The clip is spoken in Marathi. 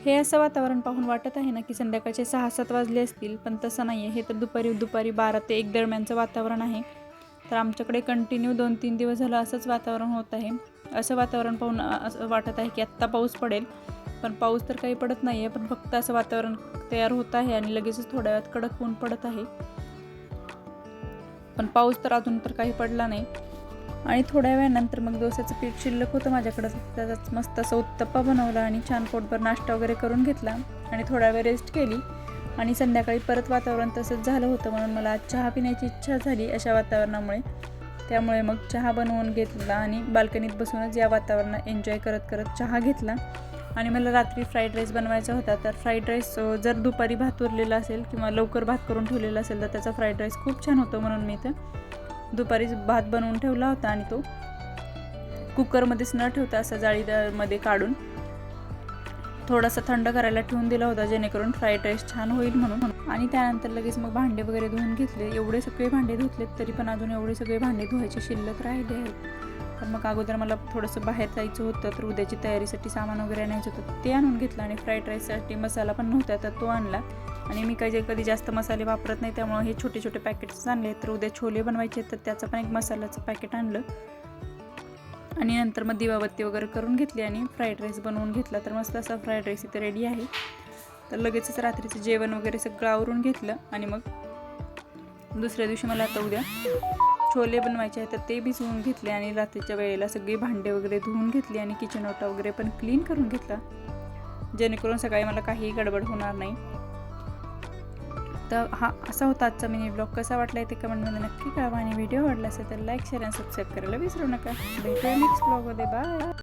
हे असं वातावरण पाहून वाटत आहे ना की संध्याकाळचे 6-7 वाजले असतील, पण तसं नाही आहे. हे तर दुपारी 12 ते 1 दरम्यानचं वातावरण आहे. तर आमच्याकडे कंटिन्यू 2-3 दिवस झालं असंच वातावरण होत आहे. असं वातावरण पाहून असं वाटत आहे की आत्ता पाऊस पडेल, पण पाऊस तर काही पडत नाही आहे. पण फक्त असं वातावरण तयार होत आहे आणि लगेचच थोड्या वेळात कडक ऊन पडत आहे. पण पाऊस तर अजून तर काही पडला नाही. आणि थोड्या वेळानंतर मग डोस्याचं पीठ शिल्लक होतं माझ्याकडं, त्याचाच मस्त असं उत्तप्पा बनवला आणि छान पोटभर नाश्ता वगैरे करून घेतला आणि थोडा वेळ रेस्ट केली. आणि संध्याकाळी परत वातावरण तसंच झालं होतं, म्हणून मला आज चहा पिण्याची इच्छा झाली अशा वातावरणामुळे. त्यामुळे मग चहा बनवून घेतला आणि बाल्कनीत बसूनच या वातावरणात एन्जॉय करत करत चहा घेतला. आणि मला रात्री फ्राईड राईस बनवायचा होता. तर फ्राईड राईस जर दुपारी भात उरलेला असेल किंवा लवकर भात करून ठेवलेला असेल तर त्याचा फ्राईड राईस खूप छान होतो, म्हणून मी इथं दुपारीच भात बनवून ठेवला होता आणि तो कुकरमध्येच न ठेवता असा जाळीमध्ये काढून थोडासा थंड करायला ठेवून दिला होता, जेणेकरून फ्राईड राईस छान होईल म्हणून. आणि त्यानंतर लगेच मग भांडे वगैरे धुवून घेतले. एवढे सगळे भांडे धुतलेत तरी पण अजून एवढे सगळे भांडे धुवायचे शिल्लक राहिले आहेत. तर मग अगोदर मला थोडंसं बाहेर जायचं होतं, तर उद्याची तयारीसाठी सामान वगैरे आणायचं होतं, ते आणून घेतलं. आणि फ्राईड राईससाठी मसाला पण नव्हता तर तो आणला. आणि मी कधी जास्त मसाले वापरत नाही, त्यामुळे हे छोटे छोटे पॅकेट्स आणले. तर उद्या छोले बनवायचे तर त्याचं पण एक मसाल्याचं पॅकेट आणलं. आणि नंतर मग दिवाबत्ती वगैरे करून घेतली आणि फ्राईड राईस बनवून घेतला. तर मस्त असा फ्राईड राईस इथे रेडी आहे. तर लगेचच रात्रीचं जेवण वगैरे सगळं आवरून घेतलं. आणि मग दुसऱ्या दिवशी मला आता उद्या छोले बनवायचे आहेत, तर ते भिजवून घेतले. आणि रात्रीच्या वेळेला सगळी भांडे वगैरे धुवून घेतली आणि किचन ओटा वगैरे पण क्लीन करून घेतला, जेणेकरून सकाळी मला काही गडबड होणार नाही. तर हा असा होता आजचा मिनी ब्लॉग. कसा वाटला ते कमेंटमध्ये नक्की कळवा. आणि व्हिडिओ आवडला असेल तर लाईक, शेअर आणि सबस्क्राईब करायला विसरू नका. भेटूया नेक्स्ट ब्लॉगमध्ये. बाय.